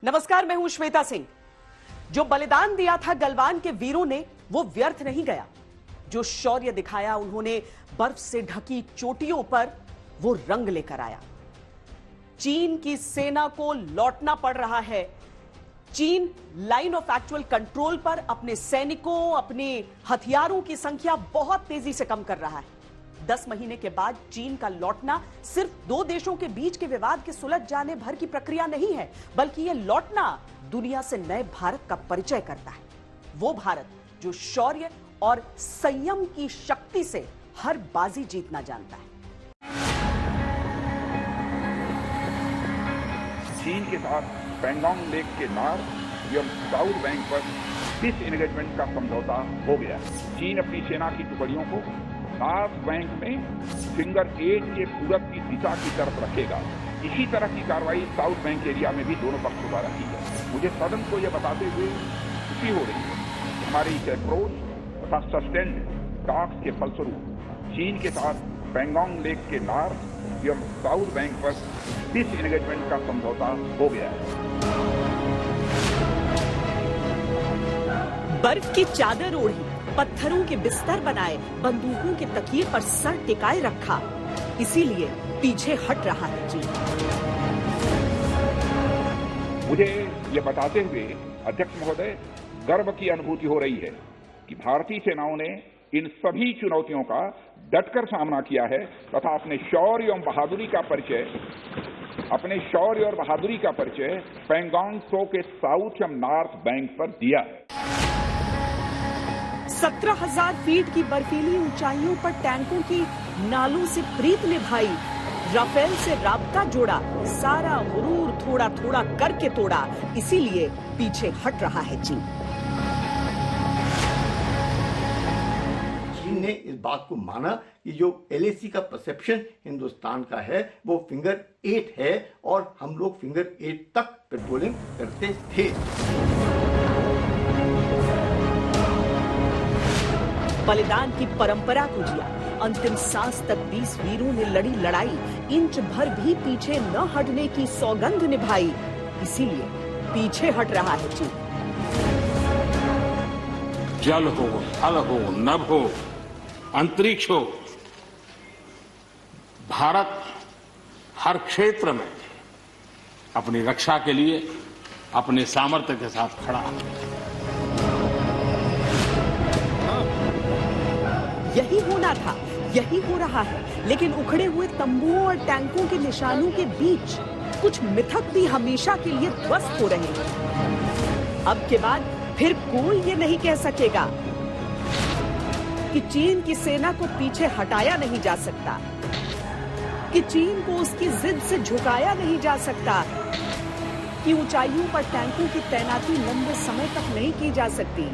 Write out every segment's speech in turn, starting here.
नमस्कार, मैं हूं श्वेता सिंह। जो बलिदान दिया था गलवान के वीरों ने वो व्यर्थ नहीं गया। जो शौर्य दिखाया उन्होंने बर्फ से ढकी चोटियों पर, वो रंग लेकर आया। चीन की सेना को लौटना पड़ रहा है। चीन लाइन ऑफ एक्चुअल कंट्रोल पर अपने सैनिकों, अपने हथियारों की संख्या बहुत तेजी से कम कर रहा है। 10 महीने के बाद चीन का लौटना सिर्फ दो देशों के बीच के विवाद के सुलझ जाने भर की प्रक्रिया नहीं है, बल्कि यह लौटना दुनिया से नए भारत का परिचय करता है। वो भारत जो शौर्य और संयम की शक्ति से हर बाजी जीतना जानता है। चीन के साथ पैंगोंग लेक के नॉर्थ एवं साउथ बैंक पर डिसएंगेजमेंट का समझौता हो गया। चीन अपनी सेना की टुकड़ियों को नॉर्थ बैंक में फिंगर 8 के पूरब की दिशा की तरफ रखेगा। इसी तरह की कार्रवाई साउथ बैंक एरिया में भी दोनों पक्षों द्वारा की है। मुझे सदन को यह बताते हुए खुशी हो रही है कि हमारे इस अप्रोच तथा सस्टेन्ड टॉक्स के फलस्वरूप चीन के साथ पैंगोंग लेक के नॉर्थ एवं साउथ बैंक पर डिसएंगेजमेंट का समझौता हो गया है। बर्फ की चादर ओढ़ी, पत्थरों के बिस्तर बनाए, बंदूकों के तकिए पर सर टिकाए रखा, इसीलिए पीछे हट रहा है चीन। मुझे ये बताते हुए अध्यक्ष महोदय गर्व की अनुभूति हो रही है कि भारतीय सेनाओं ने इन सभी चुनौतियों का डटकर सामना किया है तथा अपने शौर्य और बहादुरी का परिचय पैंगोंग त्सो के साउथ एवं नॉर्थ बैंक पर दिया है। 17,000 फीट की बर्फीली ऊंचाइयों पर टैंकों की नालों से प्रीत निभाई, राफेल से राबता जोड़ा, सारा गुरूर थोड़ा थोड़ा करके तोड़ा, इसीलिए पीछे हट रहा है चीन। चीन ने इस बात को माना कि जो LAC का परसेप्शन हिंदुस्तान का है वो फिंगर 8 है और हम लोग फिंगर 8 तक पेट्रोलिंग करते थे। बलिदान की परंपरा को जिया, अंतिम सांस तक 20 वीरों ने लड़ी लड़ाई, इंच भर भी पीछे न हटने की सौगंध निभाई, इसीलिए पीछे हट रहा है चीन। जल हो, थल हो, नभ हो, अंतरिक्ष हो, भारत हर क्षेत्र में अपनी रक्षा के लिए अपने सामर्थ्य के साथ खड़ा है। यही होना था, यही हो रहा है, लेकिन उखड़े हुए तंबुओं और टैंकों के निशानों के बीच कुछ मिथक भी हमेशा के लिए ध्वस्त हो रहे हैं। अब के बाद फिर कोई ये नहीं कह सकेगा कि चीन की सेना को पीछे हटाया नहीं जा सकता, कि चीन को उसकी जिद से झुकाया नहीं जा सकता, कि ऊंचाइयों पर टैंकों की तैनाती लंबे समय तक नहीं की जा सकती।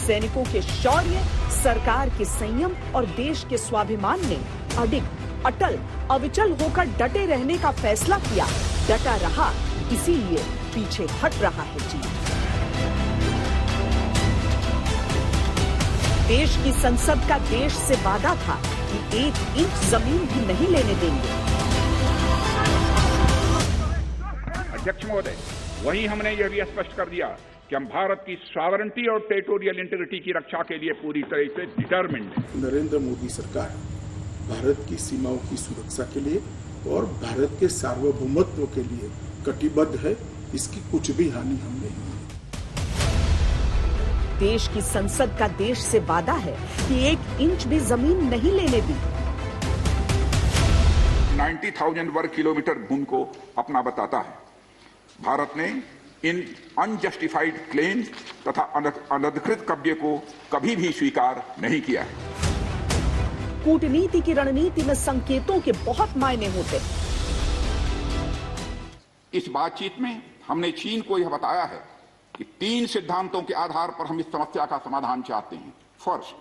सैनिकों के शौर्य, सरकार के संयम और देश के स्वाभिमान ने अडिग, अटल, अविचल होकर डटे रहने का फैसला किया। डटा रहा, इसीलिए पीछे हट रहा है चीन। देश की संसद का देश से वादा था कि 1 इंच जमीन भी नहीं लेने देंगे। अध्यक्ष महोदय, वहीं हमने यह भी स्पष्ट कर दिया कि हम भारत की सॉवरेंटी और टेरिटोरियल इंटीग्रिटी की रक्षा के लिए पूरी तरह से डिटरमिन्ड हैं। नरेंद्र मोदी सरकार भारत की सीमाओं की सुरक्षा के लिए और भारत के सार्वभौमत्व के लिए कटिबद्ध है। इसकी कुछ भी हानि हम नहीं होगी। देश की संसद का देश से वादा है कि 1 इंच भी जमीन नहीं लेने दी। 90,000 वर्ग किलोमीटर भूमि को अपना बताता है। भारत ने इन अनजस्टिफाइड क्लेम तथा अनधिकृत कब्जे को कभी भी स्वीकार नहीं किया है। कूटनीति की रणनीति में संकेतों के बहुत मायने होते। इस बातचीत में हमने चीन को यह बताया है कि 3 सिद्धांतों के आधार पर हम इस समस्या का समाधान चाहते हैं। फर्स्ट,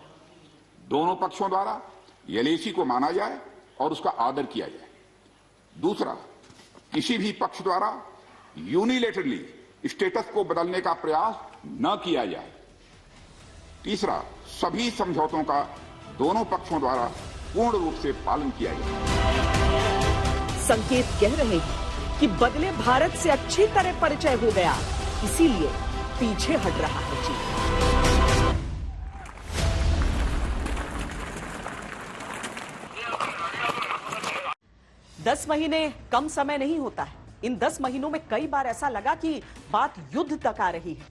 दोनों पक्षों द्वारा LAC को माना जाए और उसका आदर किया जाए। दूसरा, किसी भी पक्ष द्वारा यूनिलेटरली स्टेटस को बदलने का प्रयास न किया जाए। तीसरा, सभी समझौतों का दोनों पक्षों द्वारा पूर्ण रूप से पालन किया गया। संकेत कह रहे हैं कि बदले भारत से अच्छी तरह परिचय हो गया, इसीलिए पीछे हट रहा है चीन। दस महीने कम समय नहीं होता है। इन 10 महीनों में कई बार ऐसा लगा कि बात युद्ध तक आ रही है,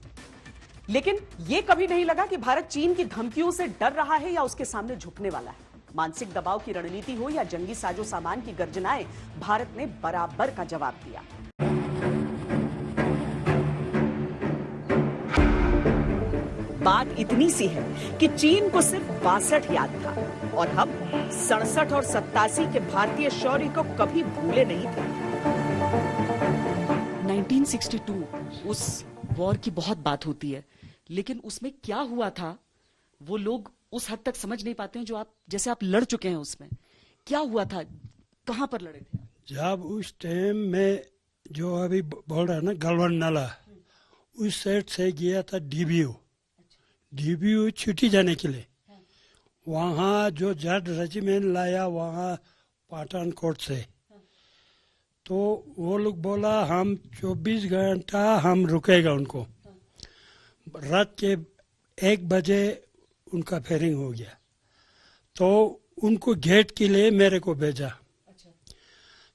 लेकिन यह कभी नहीं लगा कि भारत चीन की धमकियों से डर रहा है या उसके सामने झुकने वाला है। मानसिक दबाव की रणनीति हो या जंगी साजो सामान की गर्जनाएं, भारत ने बराबर का जवाब दिया। बात इतनी सी है कि चीन को सिर्फ 62 याद था और हम 67 और 87 के भारतीय शौर्य को कभी भूले नहीं थे। 1962 उस वॉर की बहुत बात होती है, लेकिन उसमें क्या हुआ था वो लोग उस हद तक समझ नहीं पाते हैं जो जैसे आप लड़ चुके हैं। उसमें क्या हुआ था, कहां पर लड़े थे? जब उस टाइम में जो अभी बोल रहा है ना गलवान नाला, उस साइड से गया था डीबीयू छुट्टी जाने के लिए। वहाँ जो जट रेजिमेंट लाया वहाँ पठानकोट से, तो वो लोग बोला हम 24 घंटा हम रुकेगा उनको। रात के 1 बजे उनका फेयरिंग हो गया, तो उनको गेट के लिए मेरे को भेजा।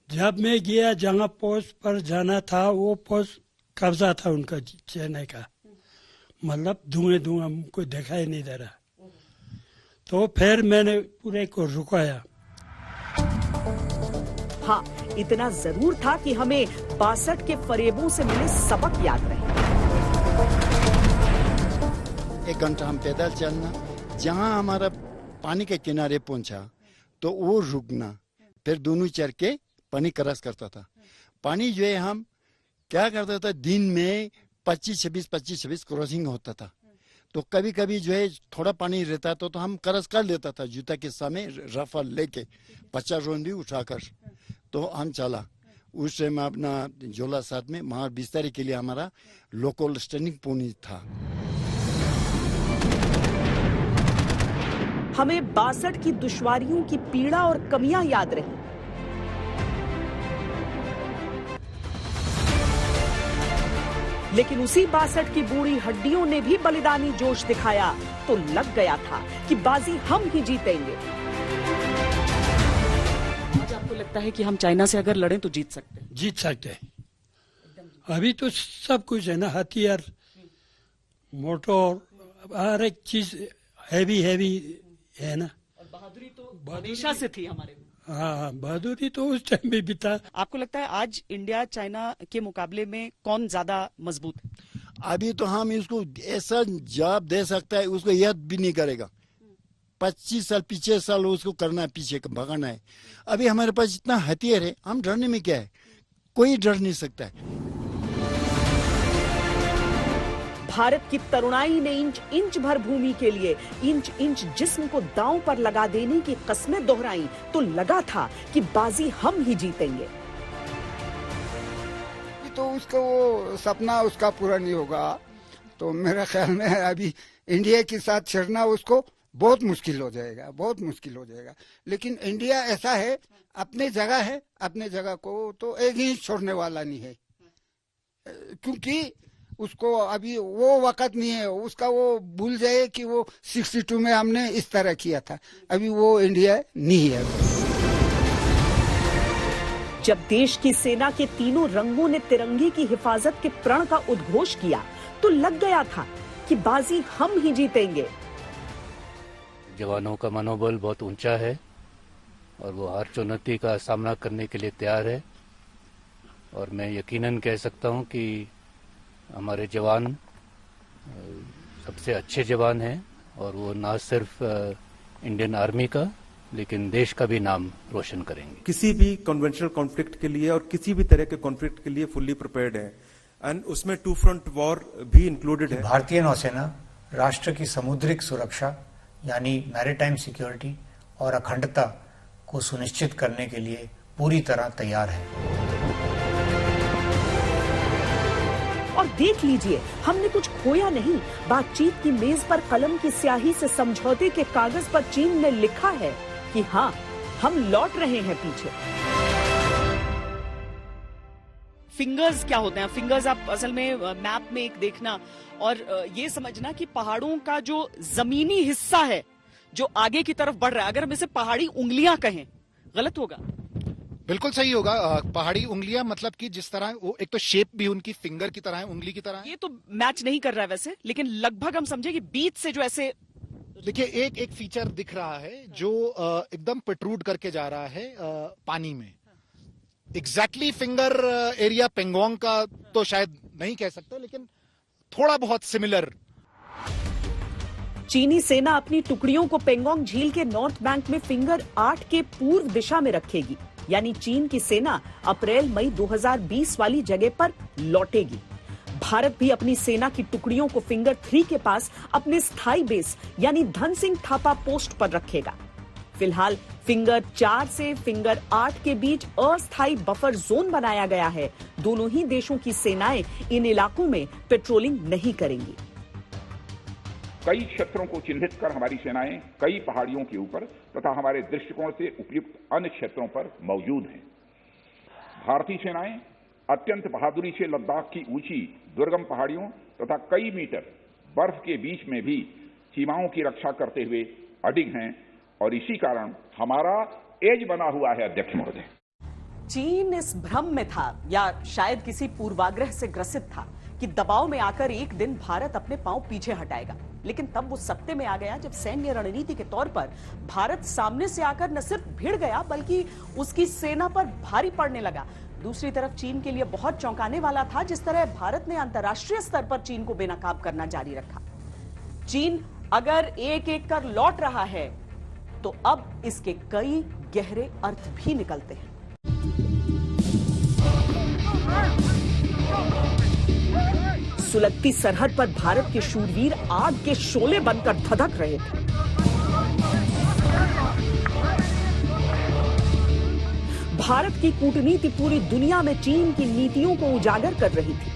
जब मैं गया जहाँ पोस्ट पर जाना था, वो पोस्ट कब्जा था उनका चेन्नई का, मतलब धुआं कोई दिखाई नहीं दे रहा। तो फिर मैंने पूरे को रुकाया। हाँ, इतना जरूर था कि हमें 62 के फरेबों से मिले सबक याद रहे। 1 घंटा हम पैदल चलना, जहाँ हमारा पानी के किनारे पहुंचा तो वो रुकना, फिर दोनों चढ़ के पानी क्रॉस करता था। पानी जो है हम क्या करता था, दिन में 25-26 क्रॉसिंग होता था। तो कभी कभी जो है थोड़ा पानी रहता तो हम क्रॉस कर लेता था, जूता के सामने रफल लेके 50 रोन भी उठाकर। तो हम चला उस टाइम अपना झोला साथ में, वहाँ बिस्तर के लिए हमारा लोकल स्टैंडिंग पॉइंट था। हमें 62 की दुश्वारियों की पीड़ा और कमियां याद रही। लेकिन उसी 62 की बूढ़ी हड्डियों ने भी बलिदानी जोश दिखाया तो लग गया था कि बाजी हम ही जीतेंगे। आज आपको लगता है कि हम चाइना से अगर लड़ें तो जीत सकते हैं? अभी तो सब कुछ है ना, हथियार, मोटर, हर एक चीज हैवी है ना। और बहादुरी तो हमेशा से थी हमारे में। हाँ, बहादुरी तो उस टाइम में भी था। आपको लगता है आज इंडिया चाइना के मुकाबले में कौन ज्यादा मजबूत है? अभी तो हम इसको ऐसा जवाब दे सकता है, उसको याद भी नहीं करेगा। 25 साल पीछे साल उसको करना है, पीछे भगाना है। अभी हमारे पास इतना हथियार है, हम डरने में क्या है, कोई डर नहीं सकता है। भारत की तरुणाई ने इंच भर भूमि के लिए इंच जिस्म को दांव पर लगा देने की कस्में दोहराई तो लगा था कि बाजी हम ही जीतेंगे। तो उसका वो सपना उसका पूरा नहीं होगा। तो मेरा ख्याल में अभी इंडिया के साथ छिड़ना उसको बहुत मुश्किल हो जाएगा। लेकिन इंडिया ऐसा है, अपने जगह को तो एक ही छोड़ने वाला नहीं है, क्योंकि उसको अभी वो वक्त नहीं है उसका, वो भूल जाए कि वो 62 में हमने इस तरह किया था। अभी वो इंडिया नहीं है। जब देश की सेना के तीनों रंगों ने तिरंगे की हिफाजत के प्रण का उद्घोष किया तो लग गया था कि बाजी हम ही जीतेंगे। जवानों का मनोबल बहुत ऊंचा है और वो हर चुनौती का सामना करने के लिए तैयार है। और मैं यकीनन कह सकता हूं कि हमारे जवान सबसे अच्छे जवान हैं और वो ना सिर्फ इंडियन आर्मी का लेकिन देश का भी नाम रोशन करेंगे। किसी भी कन्वेंशनल कॉन्फ्लिक्ट के लिए और किसी भी तरह के कॉन्फ्लिक्ट के लिए फुल्ली प्रिपेयर्ड है, एंड उसमें 2 फ्रंट वॉर भी इंक्लूडेड है। भारतीय नौसेना राष्ट्र की समुद्रिक सुरक्षा यानी मैरीटाइम सिक्योरिटी और अखंडता को सुनिश्चित करने के लिए पूरी तरह तैयार है। और देख लीजिए, हमने कुछ खोया नहीं। बातचीत की मेज पर कलम की स्याही से समझौते के कागज पर चीन ने लिखा है कि हाँ, हम लौट रहे हैं पीछे। फिंगर्स क्या होते हैं? फिंगर्स आप असल में मैप में एक देखना और ये समझना कि पहाड़ों का जो जमीनी हिस्सा है जो आगे की तरफ बढ़ रहा है, अगर हम इसे पहाड़ी उंगलियां कहें, गलत होगा? बिल्कुल सही होगा। पहाड़ी उंगलियां मतलब कि जिस तरह वो एक तो शेप भी उनकी फिंगर की तरह है, उंगली की तरह है। ये तो मैच नहीं कर रहा है वैसे, लेकिन लगभग हम समझे कि बीच से जो ऐसे, देखिए एक फीचर दिख रहा है जो एकदम प्रोट्रूड करके जा रहा है पानी में। एग्जैक्टली फिंगर एरिया पेंगोंग का तो शायद नहीं कह सकते, लेकिन थोड़ा बहुत सिमिलर। चीनी सेना अपनी टुकड़ियों को पेंगोंग झील के नॉर्थ बैंक में फिंगर 8 के पूर्व दिशा में रखेगी, यानी चीन की सेना अप्रैल-मई 2020 वाली जगह पर लौटेगी। भारत भी अपनी सेना की टुकड़ियों को फिंगर 3 के पास अपने स्थायी बेस यानी धन सिंह थापा पोस्ट पर रखेगा। फिलहाल फिंगर 4 से फिंगर 8 के बीच अस्थायी बफर जोन बनाया गया है। दोनों ही देशों की सेनाएं इन इलाकों में पेट्रोलिंग नहीं करेंगी। कई क्षेत्रों को चिन्हित कर हमारी सेनाएं कई पहाड़ियों के ऊपर तथा हमारे दृष्टिकोण से उपयुक्त अन्य क्षेत्रों पर मौजूद हैं। भारतीय सेनाएं अत्यंत बहादुरी से लद्दाख की ऊंची दुर्गम पहाड़ियों तथा कई मीटर बर्फ के बीच में भी सीमाओं की रक्षा करते हुए अडिग हैं और इसी कारण हमारा एज बना हुआ है। अध्यक्ष महोदय, चीन इस भ्रम में था या शायद किसी पूर्वाग्रह से ग्रसित था कि दबाव में आकर एक दिन भारत अपने पांव पीछे हटाएगा, लेकिन तब वो सत्ते में आ गया जब सैन्य रणनीति के तौर पर भारत सामने से आकर न सिर्फ भिड़ गया बल्कि उसकी सेना पर भारी पड़ने लगा। दूसरी तरफ चीन के लिए बहुत चौंकाने वाला था जिस तरह भारत ने अंतर्राष्ट्रीय स्तर पर चीन को बेनकाब करना जारी रखा। चीन अगर एक एक कर लौट रहा है तो अब इसके कई गहरे अर्थ भी निकलते हैं। सुलगती सरहद पर भारत के शूरवीर आग के शोले बनकर धधक रहे थे। भारत की कूटनीति पूरी दुनिया में चीन की नीतियों को उजागर कर रही थी।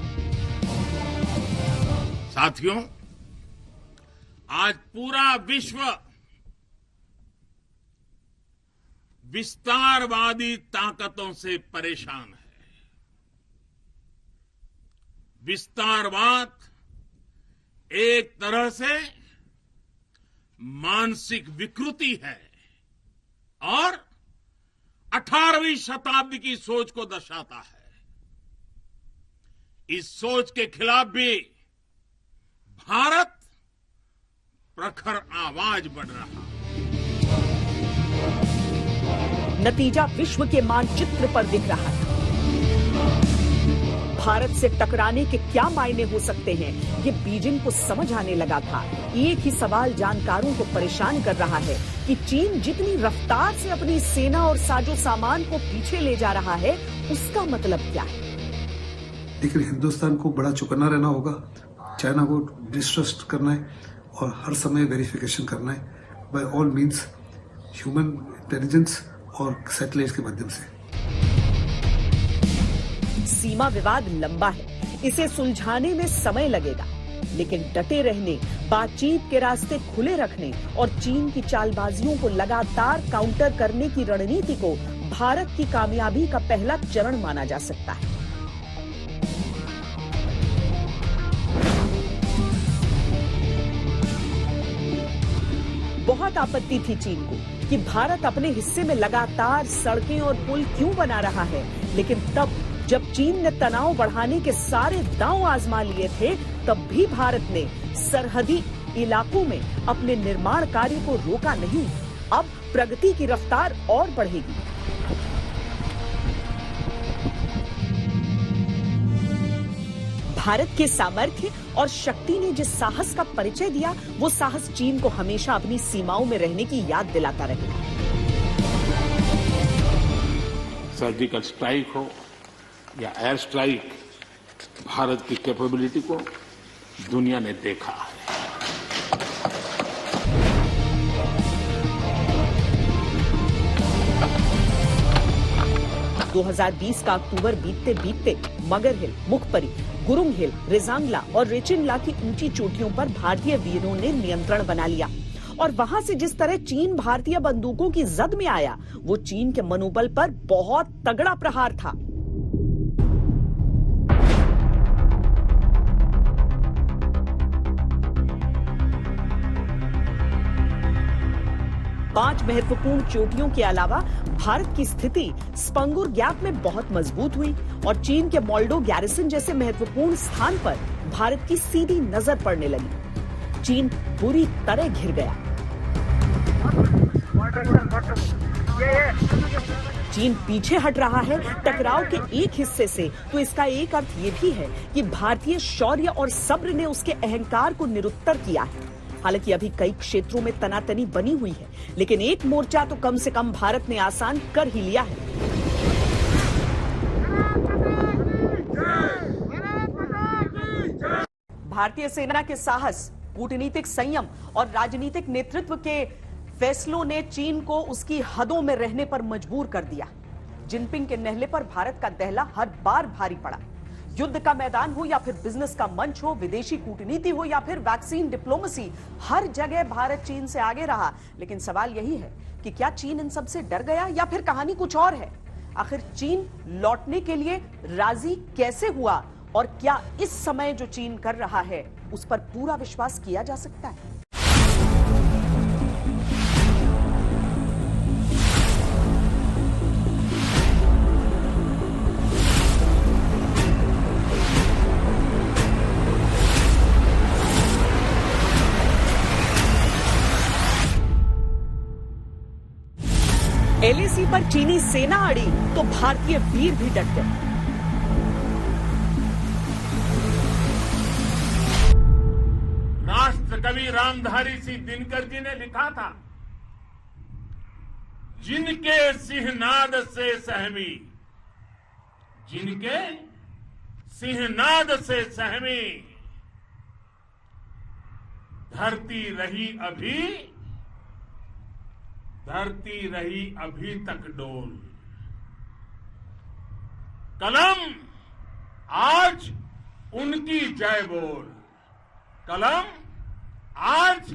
साथियों, आज पूरा विश्व विस्तारवादी ताकतों से परेशान है। विस्तारवाद एक तरह से मानसिक विकृति है और 18वीं शताब्दी की सोच को दर्शाता है। इस सोच के खिलाफ भी भारत प्रखर आवाज बढ़ रहा है। नतीजा विश्व के मानचित्र पर दिख रहा है। भारत से टकराने के क्या मायने हो सकते हैं, ये बीजिंग को समझ आने लगा था। एक ही सवाल जानकारों को परेशान कर रहा है कि चीन जितनी रफ्तार से अपनी सेना और साजो सामान को पीछे ले जा रहा है, उसका मतलब क्या है। लेकिन हिंदुस्तान को बड़ा चौकन्ना रहना होगा, चाइना को डिस्ट्रस्ट करना है और हर समय वेरिफिकेशन करना है by all means, human intelligence और सैटेलाइट के माध्यम से। सीमा विवाद लंबा है, इसे सुलझाने में समय लगेगा, लेकिन डटे रहने, बातचीत के रास्ते खुले रखने और चीन की चालबाजियों को लगातार काउंटर करने की रणनीति को भारत की कामयाबी का पहला चरण माना जा सकता है। बहुत आपत्ति थी चीन को कि भारत अपने हिस्से में लगातार सड़कें और पुल क्यों बना रहा है, लेकिन तब जब चीन ने तनाव बढ़ाने के सारे दांव आजमा लिए थे, तब भी भारत ने सरहदी इलाकों में अपने निर्माण कार्य को रोका नहीं। अब प्रगति की रफ्तार और बढ़ेगी। भारत के सामर्थ्य और शक्ति ने जिस साहस का परिचय दिया, वो साहस चीन को हमेशा अपनी सीमाओं में रहने की याद दिलाता रहेगा। सर्जिकल स्ट्राइक हो या एयर स्ट्राइक, भारत की कैपेबिलिटी को दुनिया ने देखा है। 2020 का अक्टूबर बीतते बीतते मगर हिल, मुखपरी, गुरुंग हिल, रेजांगला और रेचिनला की ऊंची चोटियों पर भारतीय वीरों ने नियंत्रण बना लिया और वहां से जिस तरह चीन भारतीय बंदूकों की जद में आया, वो चीन के मनोबल पर बहुत तगड़ा प्रहार था। पांच महत्वपूर्ण चोटियों के अलावा भारत की स्थिति स्पंगुर गैप में बहुत मजबूत हुई और चीन के मोल्डो गैरिसन जैसे महत्वपूर्ण स्थान पर भारत की सीधी नजर पड़ने लगी। चीन बुरी तरह घिर गया। चीन पीछे हट रहा है टकराव के एक हिस्से से, तो इसका एक अर्थ ये भी है कि भारतीय शौर्य और सब्र ने उसके अहंकार को निरुत्तर किया है। हालांकि अभी कई क्षेत्रों में तनातनी बनी हुई है, लेकिन एक मोर्चा तो कम से कम भारत ने आसान कर ही लिया है। भारतीय सेना के साहस, कूटनीतिक संयम और राजनीतिक नेतृत्व के फैसलों ने चीन को उसकी हदों में रहने पर मजबूर कर दिया। जिनपिंग के नहले पर भारत का दहला हर बार भारी पड़ा। युद्ध का मैदान हो या फिर बिजनेस का मंच हो, विदेशी कूटनीति हो या फिर वैक्सीन डिप्लोमेसी, हर जगह भारत चीन से आगे रहा। लेकिन सवाल यही है कि क्या चीन इन सब से डर गया या फिर कहानी कुछ और है? आखिर चीन लौटने के लिए राजी कैसे हुआ और क्या इस समय जो चीन कर रहा है उस पर पूरा विश्वास किया जा सकता है? एलएसी पर चीनी सेना अड़ी तो भारतीय वीर भी डट गए। राष्ट्र कवि रामधारी सिंह दिनकर जी ने लिखा था, जिनके सिंहनाद से सहमी, जिनके सिंहनाद से सहमी, धरती रही अभी तक डोल। कलम आज उनकी जय बोल, कलम आज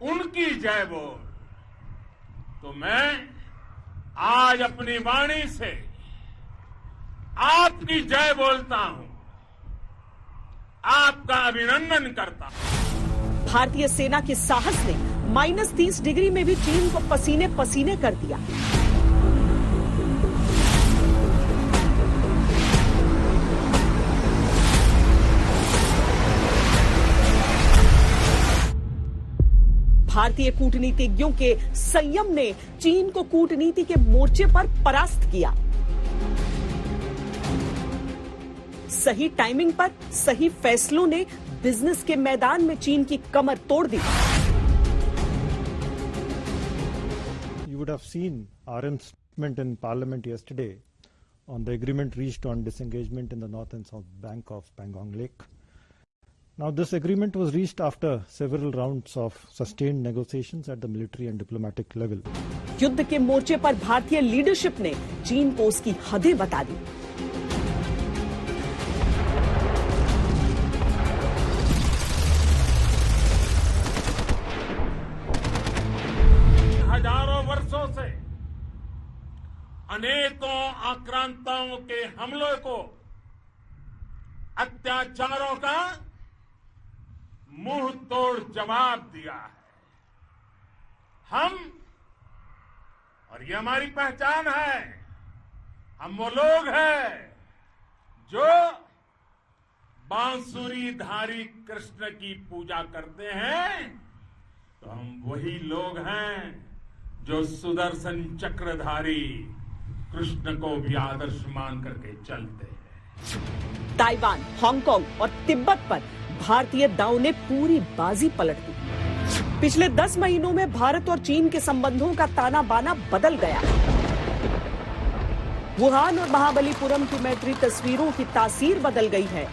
उनकी जय बोल। तो मैं आज अपनी वाणी से आपकी जय बोलता हूं, आपका अभिनंदन करता हूं। भारतीय सेना के साहस ने -30 डिग्री में भी चीन को पसीने पसीने कर दिया। भारतीय कूटनीतिज्ञों के संयम ने चीन को कूटनीति के मोर्चे पर परास्त किया। सही टाइमिंग पर सही फैसलों ने बिजनेस के मैदान में चीन की कमर तोड़ दी। You would have seen our statement in Parliament yesterday on the agreement reached on disengagement in the north and south bank of Pangong Lake. Now, this agreement was reached after several rounds of sustained negotiations at the military and diplomatic level. युद्ध के मोर्चे पर भारतीय leadership ने चीन को उसकी हदें बता दी। हजारों वर्षों से अनेकों आक्रांताओं के हमलों को, अत्याचारों का मुंह तोड़ जवाब दिया है। हम, और ये हमारी पहचान है, हम वो लोग हैं जो बांसुरीधारी कृष्ण की पूजा करते हैं, तो हम वही लोग हैं जो सुदर्शन चक्रधारी कृष्ण को भी आदर्श मान करके चलते हैं। ताइवान, हांगकांग और तिब्बत पर भारतीय दांव ने पूरी बाजी पलट दी। पिछले 10 महीनों में भारत और चीन के संबंधों का ताना बाना बदल गया। वुहान और महाबलीपुरम की मैत्री तस्वीरों की तासीर बदल गई है।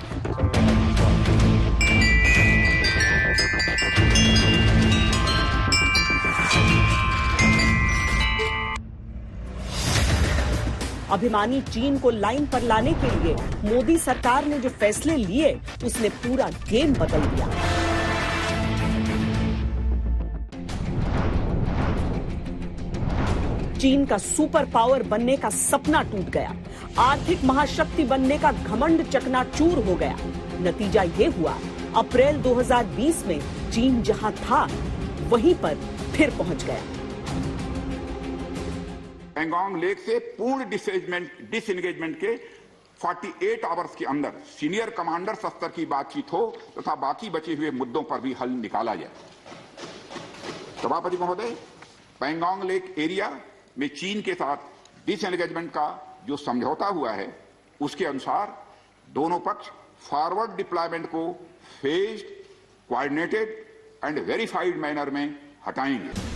अभिमानी चीन को लाइन पर लाने के लिए मोदी सरकार ने जो फैसले लिए उसने पूरा गेम बदल दिया। चीन का सुपर पावर बनने का सपना टूट गया, आर्थिक महाशक्ति बनने का घमंड चकनाचूर हो गया। नतीजा यह हुआ, अप्रैल 2020 में चीन जहां था वहीं पर फिर पहुंच गया। पैंगोंग लेक से पूर्ण डिसएंगेजमेंट के 48 आवर्स के अंदर सीनियर कमांडर स्तर की बातचीत हो तथा बाकी बचे हुए मुद्दों पर भी हल निकाला जाए। सभापति महोदय, पैंगोंग लेक एरिया में चीन के साथ डिसएंगेजमेंट का जो समझौता हुआ है उसके अनुसार दोनों पक्ष फॉरवर्ड डिप्लॉयमेंट को phased, coordinated and verified manner में हटाएंगे।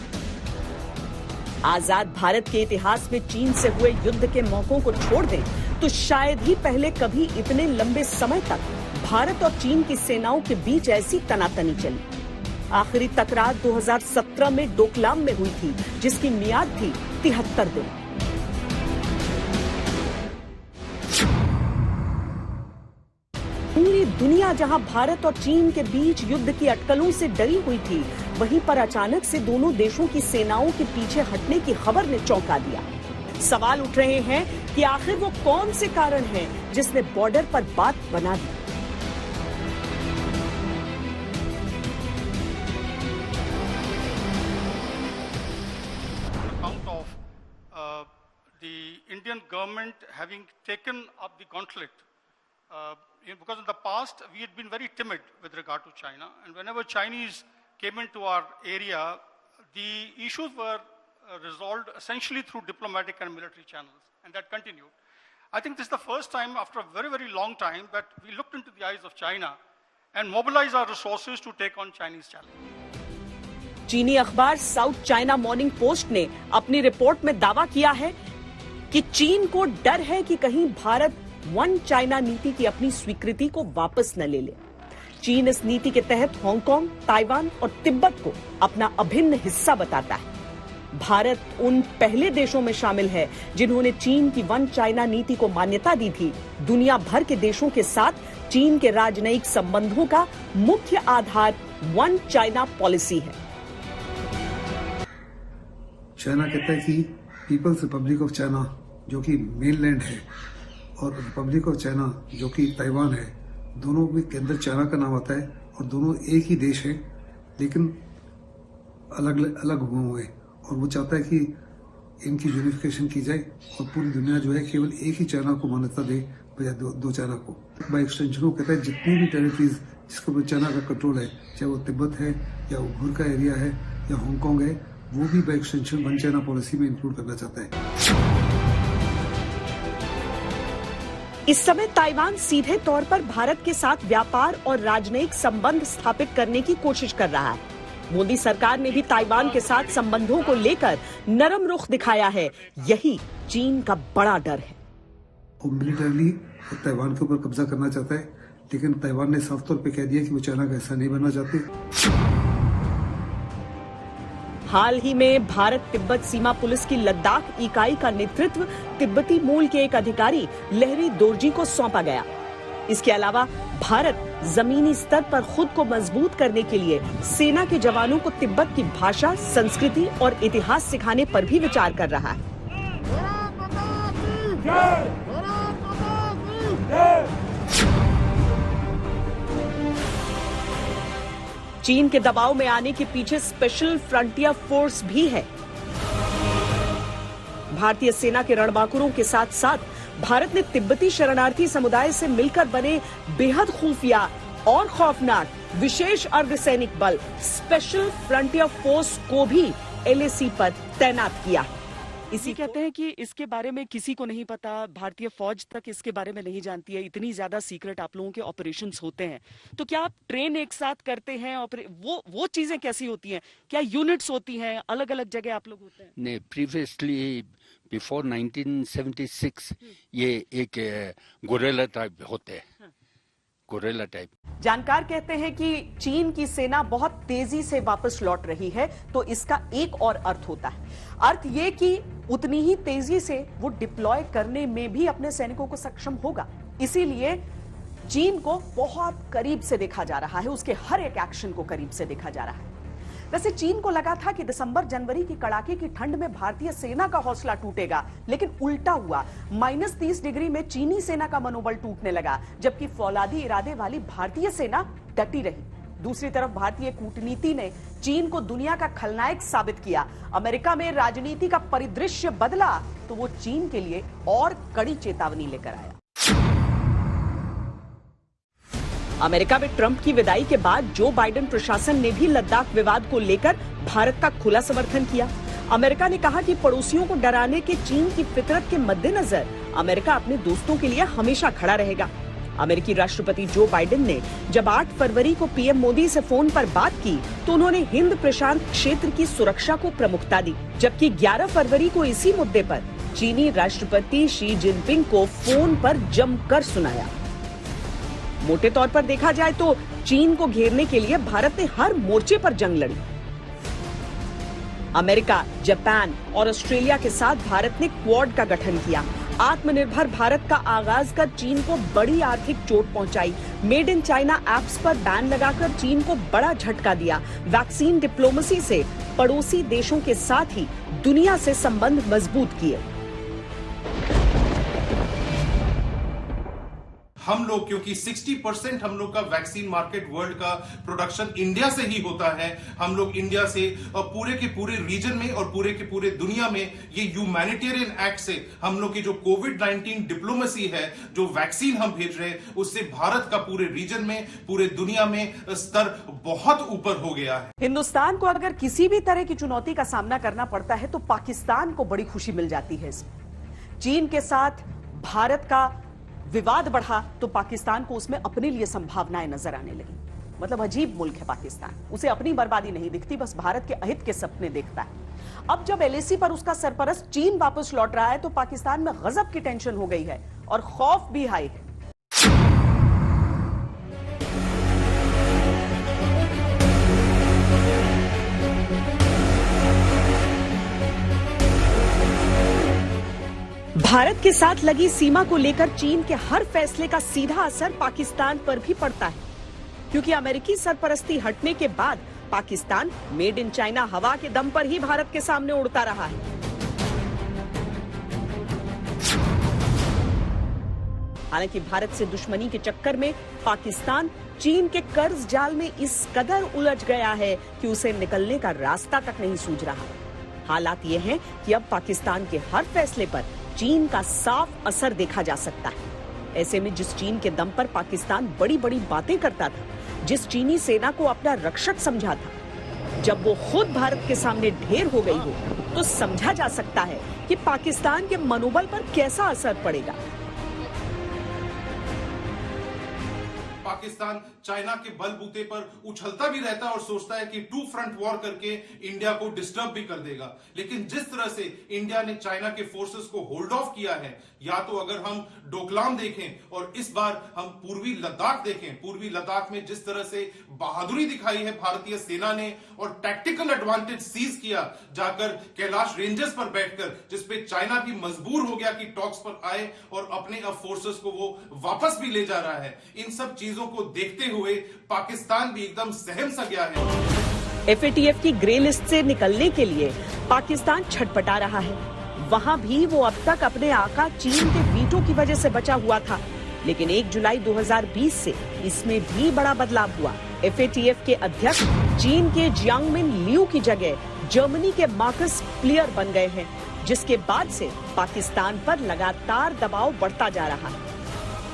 आजाद भारत के इतिहास में चीन से हुए युद्ध के मौकों को छोड़ दें तो शायद ही पहले कभी इतने लंबे समय तक भारत और चीन की सेनाओं के बीच ऐसी तनातनी चली। आखिरी तकरार 2017 में डोकलाम में हुई थी, जिसकी मियाद थी 73 दिन। पूरी दुनिया जहां भारत और चीन के बीच युद्ध की अटकलों से डरी हुई थी, वहीं पर अचानक से दोनों देशों की सेनाओं के पीछे हटने की खबर ने चौंका दिया। सवाल उठ रहे हैं कि आखिर वो कौन से कारण हैं जिसने बॉर्डर पर बात बना दी। The Indian government having taken up the gauntlet, because in the past we had been very timid with regard to China, and whenever Chinese came into our area, the issues were resolved essentially through diplomatic and military channels, and that continued. I think this is the first time after a very, very long time that we looked into the eyes of China and mobilized our resources to take on Chinese challenge. चीनी अखबार south China morning post ने अपनी report में दावा किया है कि चीन को डर है कि कहीं भारत वन चाइना नीति की अपनी स्वीकृति को वापस न ले ले। चीन इस नीति के तहत हांगकांग, ताइवान और तिब्बत को अपना अभिन्न हिस्सा बताता है। भारत उन पहले देशों में शामिल है जिन्होंने चीन की वन चाइना नीति को मान्यता दी थी। दुनिया भर के देशों के साथ चीन के राजनयिक संबंधों का मुख्य आधार वन चाइना पॉलिसी है। चाइना कहता है कि पीपल्स रिपब्लिक ऑफ चाइना जो कि मेनलैंड है और रिपब्लिक ऑफ चाइना जो कि ताइवान है, दोनों के अंदर चाइना का नाम आता है और दोनों एक ही देश है लेकिन अलग अलग हुए हैं। और वो चाहता है कि इनकी यूनिफिकेशन की जाए और पूरी दुनिया जो है केवल एक ही चाइना को मान्यता दे बजाय दो चाइना को। बाई एक्सटेंशन वो कहता है जितनी भी टेरिटरीज जिसके ऊपर चाइना का कंट्रोल है, चाहे वो तिब्बत है या उइघुर का एरिया है या हांगकांग है, वो भी by extension one China policy में इंक्लूड करना चाहता है। इस समय ताइवान सीधे तौर पर भारत के साथ व्यापार और राजनयिक संबंध स्थापित करने की कोशिश कर रहा है। मोदी सरकार ने भी ताइवान के साथ संबंधों को लेकर नरम रुख दिखाया है। यही चीन का बड़ा डर है। वो मिलिटरली ताइवान के ऊपर कब्जा करना चाहता है, लेकिन ताइवान ने साफ तौर पे कह दिया कि वो चाइना का हिस्सा नहीं बनना चाहते। हाल ही में भारत तिब्बत सीमा पुलिस की लद्दाख इकाई का नेतृत्व तिब्बती मूल के एक अधिकारी लहरी दोरजी को सौंपा गया। इसके अलावा भारत जमीनी स्तर पर खुद को मजबूत करने के लिए सेना के जवानों को तिब्बत की भाषा, संस्कृति और इतिहास सिखाने पर भी विचार कर रहा है। चीन के दबाव में आने के पीछे स्पेशल फ्रंटियर फोर्स भी है। भारतीय सेना के रणबांकुरों के साथ साथ भारत ने तिब्बती शरणार्थी समुदाय से मिलकर बने बेहद खुफिया और खौफनाक विशेष अर्धसैनिक बल स्पेशल फ्रंटियर फोर्स को भी एलएसी पर तैनात किया है। इसी कहते हैं कि इसके बारे में किसी को नहीं पता, भारतीय फौज तक इसके बारे में नहीं जानती है। इतनी ज्यादा सीक्रेट आप लोगों के ऑपरेशंस होते हैं, तो क्या आप ट्रेन एक साथ करते हैं? वो चीजें कैसी होती हैं? क्या यूनिट्स होती हैं? अलग अलग जगह आप लोग होते हैं? नहीं, प्रीवियसली बिफोर 1976 ये एक गोरेला टाइप होते हैं। Gorilla type. जानकार कहते हैं कि चीन की सेना बहुत तेजी से वापस लौट रही है, तो इसका एक और अर्थ होता है। अर्थ ये कि उतनी ही तेजी से वो डिप्लॉय करने में भी अपने सैनिकों को सक्षम होगा। इसीलिए चीन को बहुत करीब से देखा जा रहा है, उसके हर एक एक्शन को करीब से देखा जा रहा है। वैसे चीन को लगा था कि दिसंबर जनवरी की कड़ाके की ठंड में भारतीय सेना का हौसला टूटेगा, लेकिन उल्टा हुआ। -30 डिग्री में चीनी सेना का मनोबल टूटने लगा, जबकि फौलादी इरादे वाली भारतीय सेना डटी रही। दूसरी तरफ भारतीय कूटनीति ने चीन को दुनिया का खलनायक साबित किया। अमेरिका में राजनीति का परिदृश्य बदला तो वो चीन के लिए और कड़ी चेतावनी लेकर आया। अमेरिका में ट्रंप की विदाई के बाद जो बाइडेन प्रशासन ने भी लद्दाख विवाद को लेकर भारत का खुला समर्थन किया। अमेरिका ने कहा कि पड़ोसियों को डराने के चीन की फितरत के मद्देनजर अमेरिका अपने दोस्तों के लिए हमेशा खड़ा रहेगा। अमेरिकी राष्ट्रपति जो बाइडेन ने जब 8 फरवरी को पीएम मोदी से फोन पर बात की तो उन्होंने हिंद प्रशांत क्षेत्र की सुरक्षा को प्रमुखता दी, जबकि 11 फरवरी को इसी मुद्दे पर चीनी राष्ट्रपति शी जिनपिंग को फोन पर जमकर सुनाया। मोटे तौर पर देखा जाए तो चीन को घेरने के लिए भारत ने हर मोर्चे पर जंग लड़ी। अमेरिका, जापान और ऑस्ट्रेलिया के साथ भारत ने क्वाड का गठन किया। आत्मनिर्भर भारत का आगाज कर चीन को बड़ी आर्थिक चोट पहुंचाई। मेड इन चाइना एप्स पर बैन लगाकर चीन को बड़ा झटका दिया। वैक्सीन डिप्लोमेसी से पड़ोसी देशों के साथ ही दुनिया से संबंध मजबूत किए। हम लोग, क्योंकि 60% हम लोग का वैक्सीन मार्केट वर्ल्ड का प्रोडक्शन इंडिया से ही होता है, हम लोग इंडिया से पूरे के पूरे रीजन में और पूरे के पूरे दुनिया में ये ह्यूमैनिटेरियन एक्ट से हम लोग की जो कोविड-19 डिप्लोमेसी है, जो वैक्सीन हम भेज रहे हैं, उससे भारत का पूरे रीजन में, पूरे दुनिया में स्तर बहुत ऊपर हो गया है। हिंदुस्तान को अगर किसी भी तरह की चुनौती का सामना करना पड़ता है तो पाकिस्तान को बड़ी खुशी मिल जाती है इसमें। चीन के साथ भारत का विवाद बढ़ा तो पाकिस्तान को उसमें अपने लिए संभावनाएं नजर आने लगी। मतलब अजीब मुल्क है पाकिस्तान, उसे अपनी बर्बादी नहीं दिखती, बस भारत के अहित के सपने देखता है। अब जब एलएसी पर उसका सरपरस्त चीन वापस लौट रहा है तो पाकिस्तान में गजब की टेंशन हो गई है और खौफ भी हाई है। भारत के साथ लगी सीमा को लेकर चीन के हर फैसले का सीधा असर पाकिस्तान पर भी पड़ता है, क्योंकि अमेरिकी सरपरस्ती हटने के बाद पाकिस्तान मेड इन चाइना हवा के दम पर ही भारत के सामने उड़ता रहा है। हालांकि भारत से दुश्मनी के चक्कर में पाकिस्तान चीन के कर्ज जाल में इस कदर उलझ गया है कि उसे निकलने का रास्ता तक नहीं सूझ रहा। हालात ये हैं कि अब पाकिस्तान के हर फैसले पर चीन का साफ असर देखा जा सकता है। ऐसे में जिस चीन के दम पर पाकिस्तान बड़ी बड़ी बातें करता था, जिस चीनी सेना को अपना रक्षक समझा था, जब वो खुद भारत के सामने ढेर हो गई हो तो समझा जा सकता है कि पाकिस्तान के मनोबल पर कैसा असर पड़ेगा। पाकिस्तान चाइना के बलबूते पर उछलता भी रहता है और सोचता है कि 2 फ्रंट वॉर करके इंडिया को डिस्टर्ब भी कर देगा। लेकिन जिस तरह से इंडिया ने चाइना के फोर्सेस को होल्ड ऑफ किया है, या तो अगर हम डोकलाम देखें और इस बार हम पूर्वी लद्दाख देखें, पूर्वी लद्दाख में जिस तरह से बहादुरी दिखाई है भारतीय सेना ने और टैक्टिकल एडवांटेज सीज किया जाकर कैलाश रेंजेस पर बैठकर, जिसपे चाइना भी मजबूर हो गया कि टॉक्स पर आए और अपने अब फोर्सेस को वो वापस भी ले जा रहा है। इन सब चीजों को देखते हुए पाकिस्तान भी एकदम सहम सा गया है। FATF की ग्रे लिस्ट से निकलने के लिए पाकिस्तान छटपटा रहा है। वहां भी वो अब तक अपने आका चीन के वीटो की वजह से बचा हुआ था, लेकिन 1 जुलाई 2020 से इसमें भी बड़ा बदलाव हुआ। FATF के अध्यक्ष चीन के जियांगमिन लियू की जगह जर्मनी के मार्कस प्लियर बन गए हैं, जिसके बाद से पाकिस्तान पर लगातार दबाव बढ़ता जा रहा है।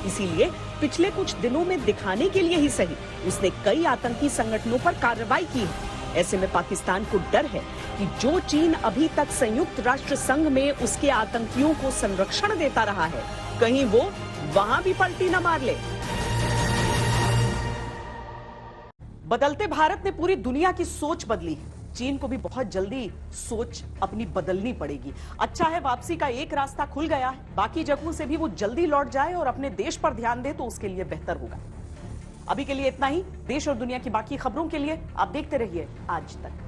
इसीलिए पिछले कुछ दिनों में दिखाने के लिए ही सही, उसने कई आतंकी संगठनों पर कार्रवाई की है। ऐसे में पाकिस्तान को डर है कि जो चीन अभी तक संयुक्त राष्ट्र संघ में उसके आतंकियों को संरक्षण देता रहा है, कहीं वो वहां भी पलटी न मार ले। बदलते भारत ने पूरी दुनिया की सोच बदली है। चीन को भी बहुत जल्दी सोच अपनी बदलनी पड़ेगी। अच्छा है वापसी का एक रास्ता खुल गया है, बाकी जगहों से भी वो जल्दी लौट जाए और अपने देश पर ध्यान दे तो उसके लिए बेहतर होगा। अभी के लिए इतना ही। देश और दुनिया की बाकी खबरों के लिए आप देखते रहिए आज तक।